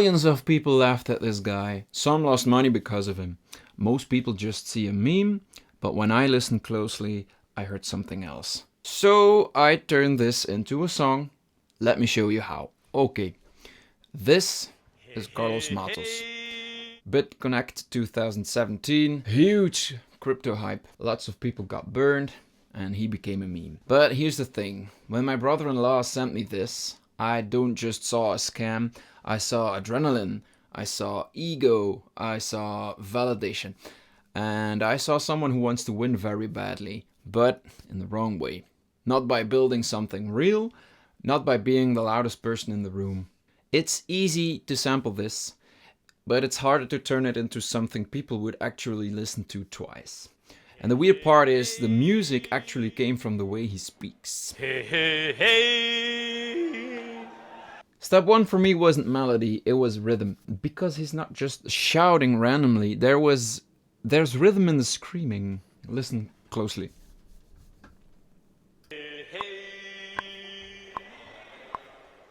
Millions of people laughed at this guy. Some lost money because of him. Most people just see a meme, but when I listened closely, I heard something else. So I turned this into a song. Let me show you how. Okay, this is Carlos Matos. Bitconnect 2017, huge crypto hype. Lots of people got burned and he became a meme. But here's the thing, when my brother-in-law sent me this, I don't just saw a scam, I saw adrenaline, I saw ego, I saw validation, and I saw someone who wants to win very badly, but in the wrong way. Not by building something real, not by being the loudest person in the room. It's easy to sample this, but it's harder to turn it into something people would actually listen to twice. And the weird part is the music actually came from the way he speaks. Hey, hey, hey. Step one for me wasn't melody, it was rhythm. Because he's not just shouting randomly, there's rhythm in the screaming. Listen closely. Hey, hey.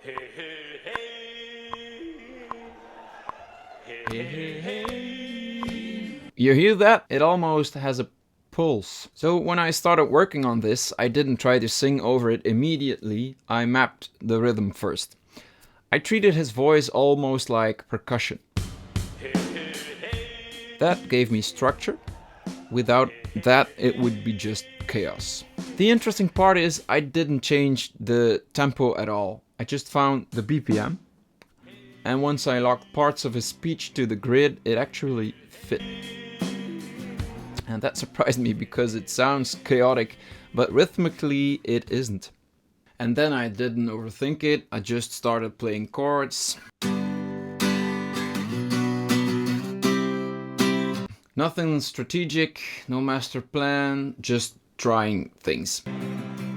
Hey, hey, hey. Hey, hey, hey. You hear that? It almost has a pulse. So when I started working on this, I didn't try to sing over it immediately, I mapped the rhythm first. I treated his voice almost like percussion. That gave me structure. Without that, it would be just chaos. The interesting part is I didn't change the tempo at all. I just found the BPM. And once I locked parts of his speech to the grid, it actually fit. And that surprised me because it sounds chaotic, but rhythmically it isn't. And then I didn't overthink it, I just started playing chords. Nothing strategic, no master plan, just trying things.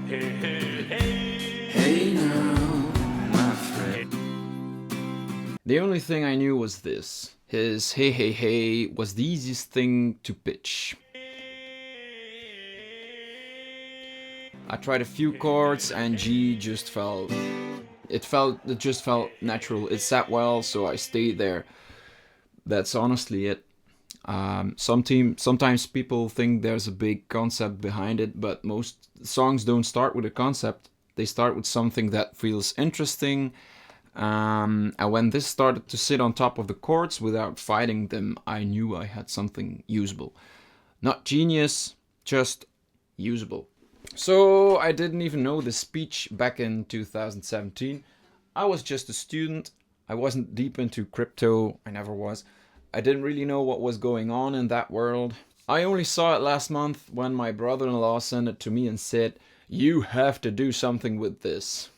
Hey, hey, hey. Hey now, my friend. The only thing I knew was this. His hey hey hey was the easiest thing to pitch. I tried a few chords and G just it just felt natural. It sat well, so I stayed there. That's honestly it. Sometimes people think there's a big concept behind it, but most songs don't start with a concept. They start with something that feels interesting. And when this started to sit on top of the chords without fighting them, I knew I had something usable. Not genius, just usable. So I didn't even know the speech back in 2017. I was just a student. I wasn't deep into crypto. I never was. I didn't really know what was going on in that world. I only saw it last month when my brother-in-law sent it to me and said, "You have to do something with this."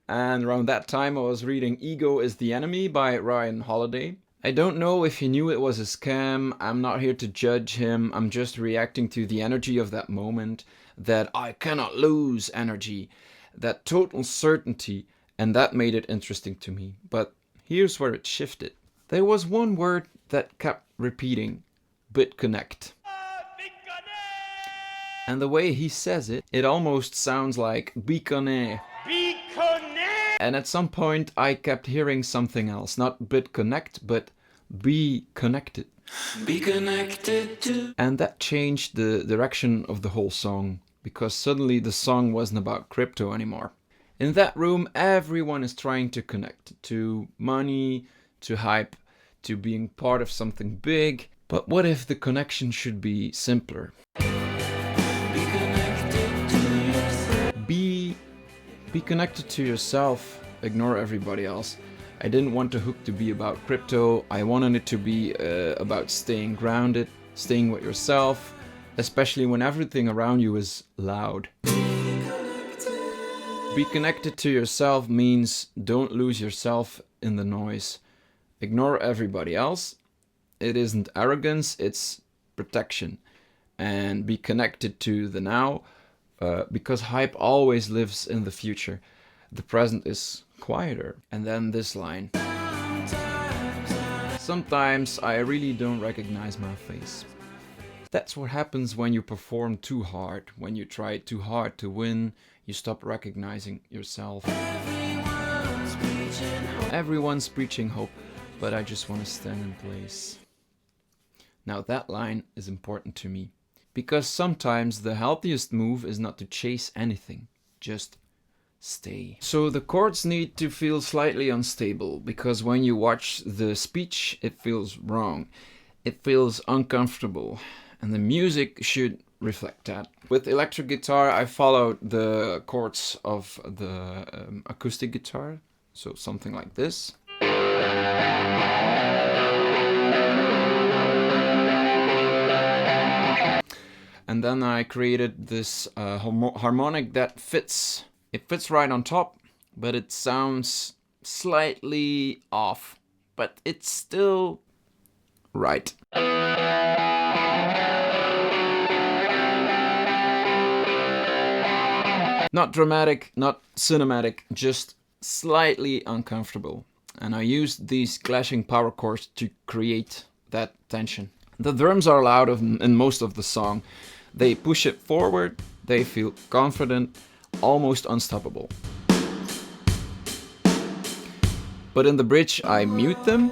And around that time I was reading Ego is the Enemy by Ryan Holiday. I don't know if he knew it was a scam. I'm not here to judge him. I'm just reacting to the energy of that moment. That I cannot lose energy. That total certainty. And that made it interesting to me. But here's where it shifted. There was one word that kept repeating. Bitconnect. And the way he says it, it almost sounds like Beeconnee. Beeconnect. And at some point I kept hearing something else. Not Bitconnect, but Be Connected. Be connected to. And that changed the direction of the whole song. Because suddenly the song wasn't about crypto anymore. In that room, everyone is trying to connect to money, to hype, to being part of something big. But what if the connection should be simpler? Be connected to yourself. Be connected to yourself. Ignore everybody else. I didn't want the hook to be about crypto. I wanted it to be about staying grounded, staying with yourself. Especially when everything around you is loud. Be connected to yourself means don't lose yourself in the noise. Ignore everybody else. It isn't arrogance, it's protection. And be connected to the now, because hype always lives in the future. The present is quieter. And then this line. Sometimes I really don't recognize my face. That's what happens when you perform too hard. When you try too hard to win, you stop recognizing yourself. Everyone's preaching hope, but I just want to stand in place. Now that line is important to me, because sometimes the healthiest move is not to chase anything, just stay. So the chords need to feel slightly unstable, because when you watch the speech, it feels wrong. It feels uncomfortable, and the music should reflect that. With electric guitar, I followed the chords of the acoustic guitar, so something like this. And then I created this harmonic that fits. It fits right on top, but it sounds slightly off, but it's still right. Not dramatic, not cinematic, just slightly uncomfortable. And I used these clashing power chords to create that tension. The drums are loud in most of the song. They push it forward, they feel confident, almost unstoppable. But in the bridge I mute them,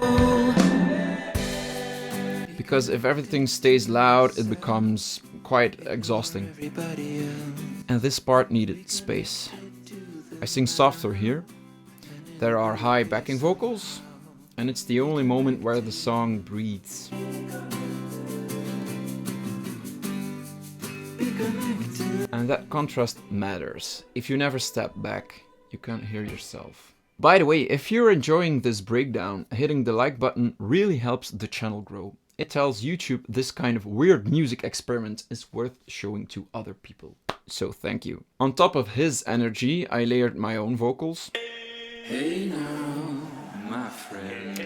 because if everything stays loud it becomes quite exhausting. And this part needed space. I sing softer here. There are high backing vocals, and it's the only moment where the song breathes. And that contrast matters. If you never step back, you can't hear yourself. By the way, if you're enjoying this breakdown, hitting the like button really helps the channel grow. It tells YouTube this kind of weird music experiment is worth showing to other people. So thank you. On top of his energy, I layered my own vocals. Hey now, my friend.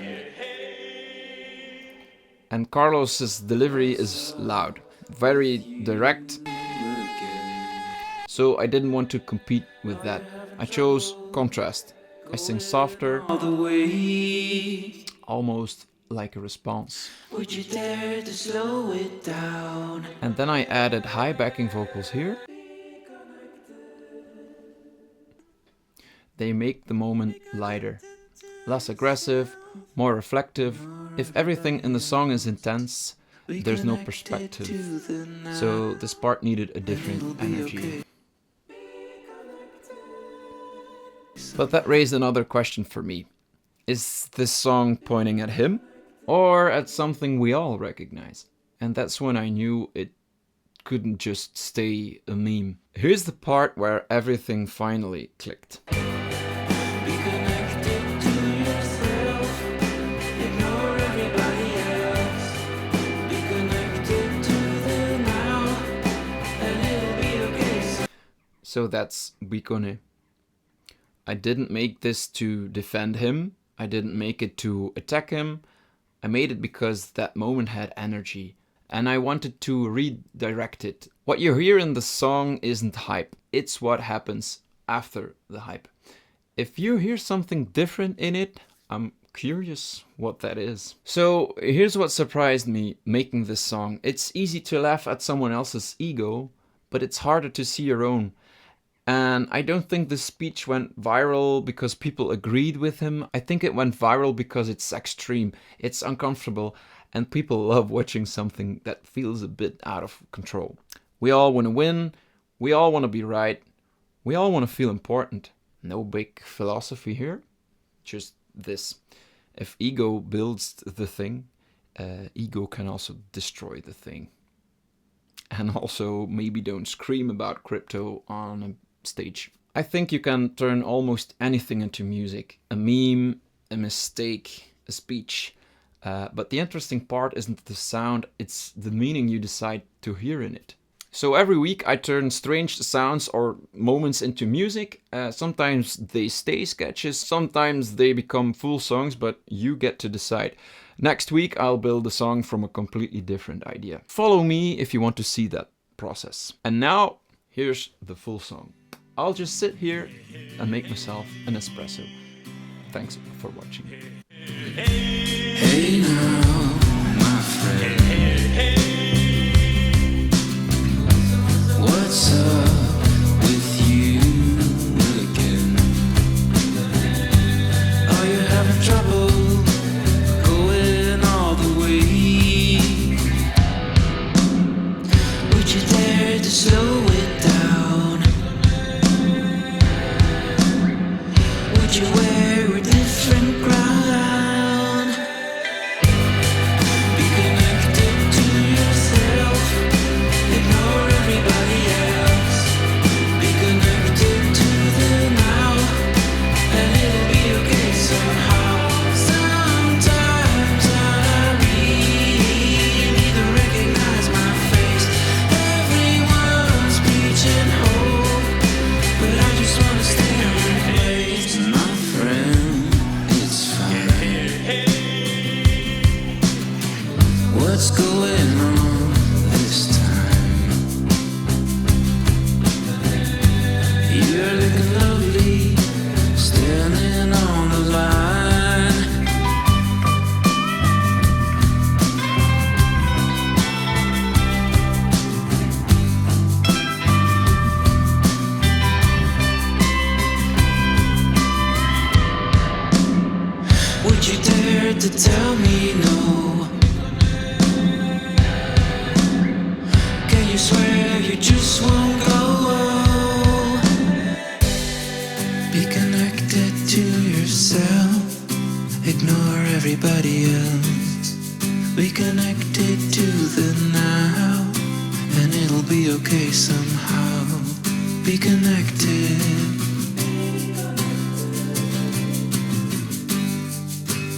And Carlos's delivery is loud, very direct. So I didn't want to compete with that. I chose contrast. I sing softer, almost like a response. Would you dare to slow it down? And then I added high backing vocals here. They make the moment lighter, less aggressive, more reflective. If everything in the song is intense, there's no perspective. So this part needed a different energy. But that raised another question for me. Is this song pointing at him or at something we all recognize? And that's when I knew it couldn't just stay a meme. Here's the part where everything finally clicked. So that's Beeconnee. I didn't make this to defend him. I didn't make it to attack him. I made it because that moment had energy. And I wanted to redirect it. What you hear in the song isn't hype. It's what happens after the hype. If you hear something different in it, I'm curious what that is. So here's what surprised me making this song. It's easy to laugh at someone else's ego, but it's harder to see your own. And I don't think the speech went viral because people agreed with him. I think it went viral because it's extreme, it's uncomfortable, and people love watching something that feels a bit out of control. We all want to win, we all want to be right, we all want to feel important. No big philosophy here, just this. If ego builds the thing, ego can also destroy the thing. And also maybe don't scream about crypto on a stage. I think you can turn almost anything into music. A meme, a mistake, a speech. But the interesting part isn't the sound, it's the meaning you decide to hear in it. So every week I turn strange sounds or moments into music. Sometimes they stay sketches, sometimes they become full songs, but you get to decide. Next week I'll build a song from a completely different idea. Follow me if you want to see that process. And now, here's the full song. I'll just sit here and make myself an espresso. Thanks for watching. Hey now, my friend. What's up with you again? to tell me no? Can you swear you just won't go? Be connected to yourself. Ignore everybody else. Be connected to the now, and it'll be okay somehow. Be connected.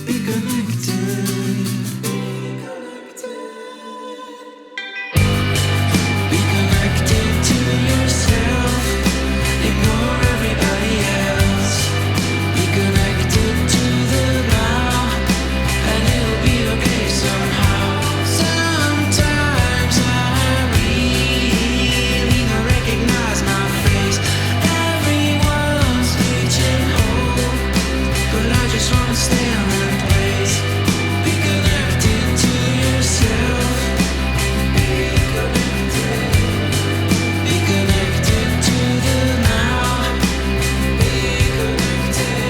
Be connected. Be connected to yourself. Ignore everybody else. Be connected to the now, and it'll be okay somehow. Sometimes I really don't recognize my face. Everyone's reaching home, but I just wanna stay in one place. Be connected to yourself. Be connected. Be connected to the now. Be connected.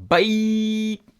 Bye!